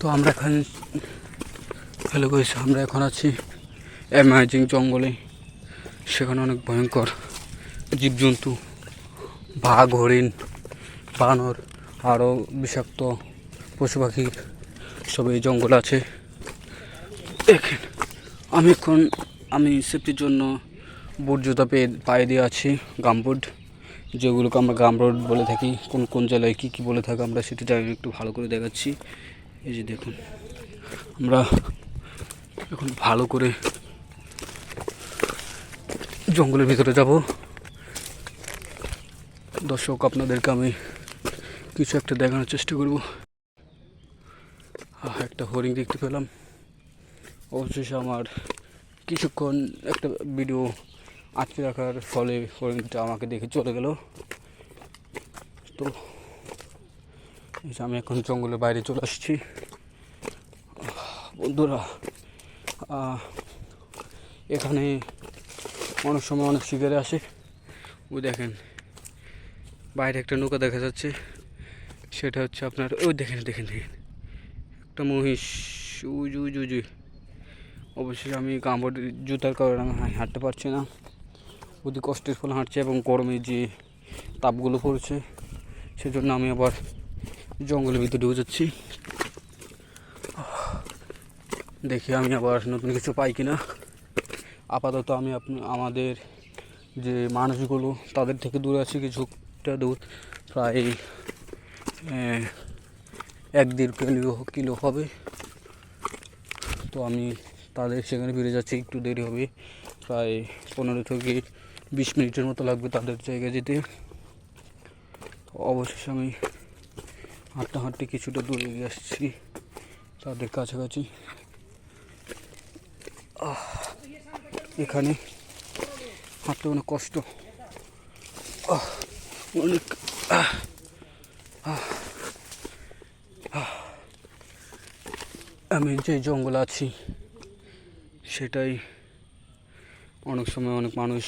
তো আমরা এখন হ্যালো গাইস, আমরা এখন আছি অ্যামাজিং জঙ্গলে। সেখানে অনেক ভয়ঙ্কর জীবজন্তু, বাঘ, হরিণ, বানর, আরও বিষাক্ত পশু পাখি সব এই জঙ্গলে আছে। দেখেন আমি সেফটির জন্য বুট জুতা পায়ে দিয়ে আছি, গামবুট, যেগুলোকে আমরা গামরোড বলে থাকি। কোন কোন জেলায় কী কী বলে থাকি আমরা সেটা জানি, একটু ভালো করে দেখাচ্ছি। এই যে দেখুন, আমরা এখন ভালো করে জঙ্গলের ভিতরে যাব। দর্শক, আপনাদেরকে আমি কিছু একটা দেখানোর চেষ্টা করব। একটা হরিণ দেখতে পেলাম। অবশেষে আমার কিছুক্ষণ একটা ভিডিও আটকে রাখার ফলে হরিণটা আমাকে দেখে চলে গেল। তো আমি এখন জঙ্গলের বাইরে চলে আসছি। বন্ধুরা, এখানে অনেক সময় অনেক শিকারে আসে। ওই দেখেন বাইরে একটা নৌকা দেখা যাচ্ছে, সেটা হচ্ছে আপনার ওই দেখেন একটা মহিষ। উই। অবশ্যই আমি গামবুট জুতার কারণে আমি হাঁটতে পারছি না, অতি কষ্টের ফলে হাঁটছি, এবং গরমে যে তাপগুলো পড়ছে সেজন্য আমি আবার জঙ্গলের ভিতরে ঢুকে যাচ্ছি। দেখি আমি আবার নতুন কিছু পাই কিনা। আপাতত আমি আমাদের যে মানুষগুলো তাদের থেকে দূরে আছি, কিছুটা দূর, প্রায় 1-1.5 কিলো হবে। তো আমি তাদের সেখানে ফিরে যাচ্ছি, একটু দেরি হবে, প্রায় 15 থেকে 20 মিনিটের মতো লাগবে তাদের জায়গায় যেতে। তো অবশেষে আমি হাঁটতে কিছুটা দূরে এগিয়ে আসছি তাদের কাছাকাছি। এখানে হাঁটতে অনেক কষ্ট, অনেক আমি যে জঙ্গলে আছি সেটাই অনেক সময় অনেক মানুষ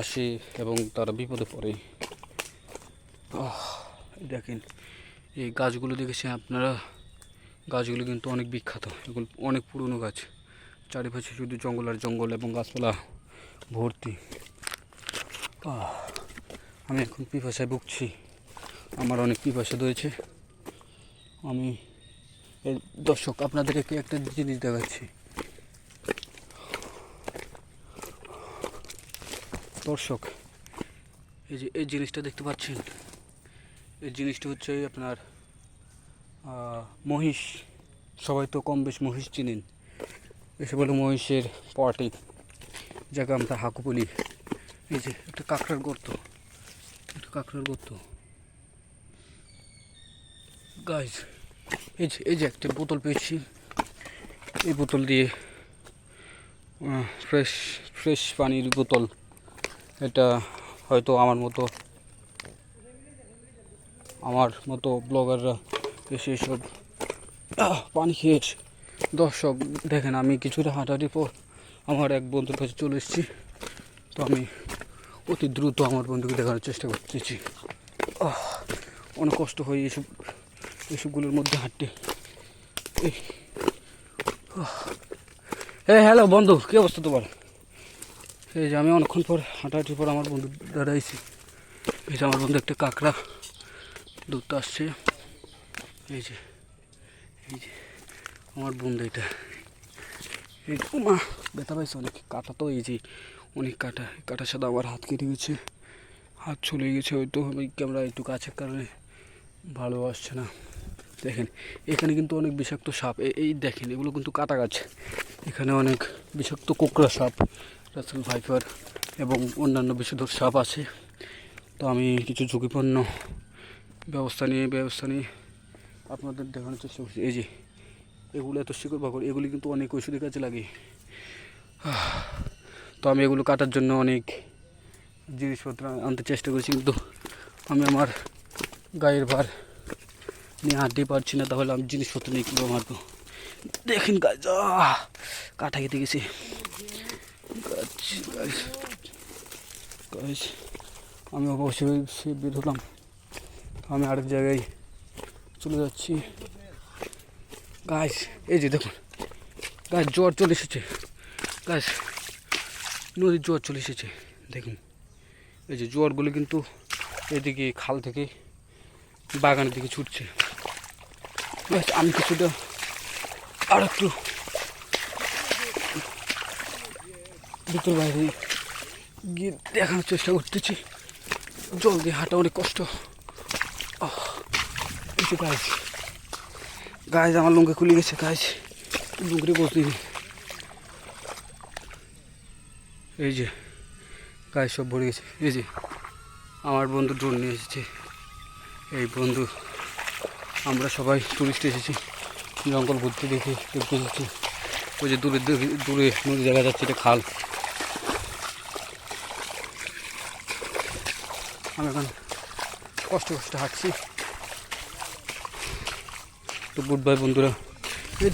আসে এবং তারা বিপদে পড়ে। দেখেন এই গাছগুলো দেখেছেন আপনারা, গাছগুলো কিন্তু অনেক বিখ্যাত, এগুলো অনেক পুরনো গাছ। চারিপাশে শুধু জঙ্গল আর জঙ্গল এবং গাছপালা ভর্তি। আমি এখন পিপাসায় ভুগছি, আমার অনেক পিপাসা ধরেছে। আমি দর্শক, আপনাদেরকে একটা জিনিস দেখাচ্ছি। দর্শক, এই জিনিসটা দেখতে পাচ্ছেন, এই জিনিসটা হচ্ছে আপনার মহিষ। সবাই তো কম বেশ মহিষ চিনেন, এসে বলে মহিষের পার্টি, যাকে আমরা হাঁকু বলি। এই যে একটা কাঁকড়ার গর্ত গাইজ, এই যে একটা বোতল পেয়েছি। এই বোতল দিয়ে ফ্রেশ পানির বোতল। এটা হয়তো আমার মতো ব্লগাররা এসে এসব পানি খেয়েছে। দর্শক দেখেন, আমি কিছুটা হাঁটাহাঁটির পর আমার এক বন্ধুর কাছে চলে এসেছি। তো আমি অতি দ্রুত আমার বন্ধুকে দেখানোর চেষ্টা করতেছি। অনেক কষ্ট হয় এসবগুলোর মধ্যে হাঁটতে। হ্যালো বন্ধু, কী অবস্থা তোমার? এই যে আমি অনেকক্ষণ পর হাঁটাহাঁটির পর আমার বন্ধু দাঁড়াইছি। এই যে আমার বন্ধু একটা কাঁকড়া ধরতে আসছে। এই যে আমার বন্ধু, এটা মা ব্যথা পাইছে অনেক, কাটা তো এই যে অনেক কাটার সাথে আমার হাত কেটে গেছে, হাত চলে গেছে। হয়তো আমি ক্যামেরা একটু কাছের কারণে ভালো আসছে না। দেখেন এখানে কিন্তু অনেক বিষাক্ত সাপ, এই দেখেন এগুলো কিন্তু কাটা গাছ। এখানে অনেক বিষাক্ত কোকড়া সাপ, রাসেল ভাইপার এবং অন্যান্য বিষধর সাপ আছে। তো আমি কিছু ঝুঁকিপূর্ণ ব্যবস্থা নিয়ে আপনাদের দেখানোর চেষ্টা করছি। এই যে এগুলো এত শিকড় বাকড়, এগুলি কিন্তু অনেক ওষুধের কাজে লাগে। তো আমি এগুলো কাটার জন্য অনেক জিনিসপত্র আনতে চেষ্টা করছি, কিন্তু আমি আমার গায়ের ভার নিয়ে হাঁটতে পারছি না, তাহলে আমি জিনিসপত্র নিয়ে কীভাবে হাঁটবো। দেখেন গাছ, কাটা খেতে গেছি গাছ। আমি অবশ্যই বের হলাম, আমি আরেক জায়গায় চলে যাচ্ছি। গাছ এই যে দেখুন গাছ জ্বর চলে এসেছে, গাছ নদীর জ্বর চলে এসেছে দেখুন। এই যে জোয়ারগুলো কিন্তু এদিকে খাল থেকে বাগানের দিকে ছুটছে। আমি কিছুটা আর একটু ভিতর বাইরে গিয়ে দেখানোর চেষ্টা করতেছি। জল দিয়ে হাঁটা অনেক কষ্ট। এই যে গাছ গাছ আমার লুঙ্গে খুলে গেছে, গাছ লুঙ্গি বসলিনি। এই যে গাছ সব ভরে গেছে। এই যে আমার বন্ধু ড্রোন নিয়ে এসেছে। এই বন্ধু আমরা সবাই টুরিস্ট এসেছি, জঙ্গল ঘুরতে দেখতে এসেছি। ওই যে দূরে দূরে নদী দেখা যাচ্ছে, এটা খাল। আমি এখন কষ্ট হাঁটছি। তো গুড বাই বন্ধুরা। এই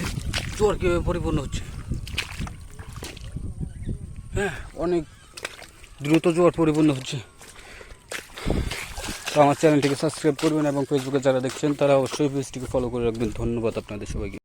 জোয়ার কীভাবে পরিপূর্ণ হচ্ছে, হ্যাঁ অনেক দ্রুত জোয়ার পরিপূর্ণ হচ্ছে। তো আমার চ্যানেলটিকে সাবস্ক্রাইব করবেন এবং ফেসবুকে যারা দেখছেন তারা অবশ্যই পেজটিকে ফলো করে রাখবেন। ধন্যবাদ আপনাদের সবাইকে।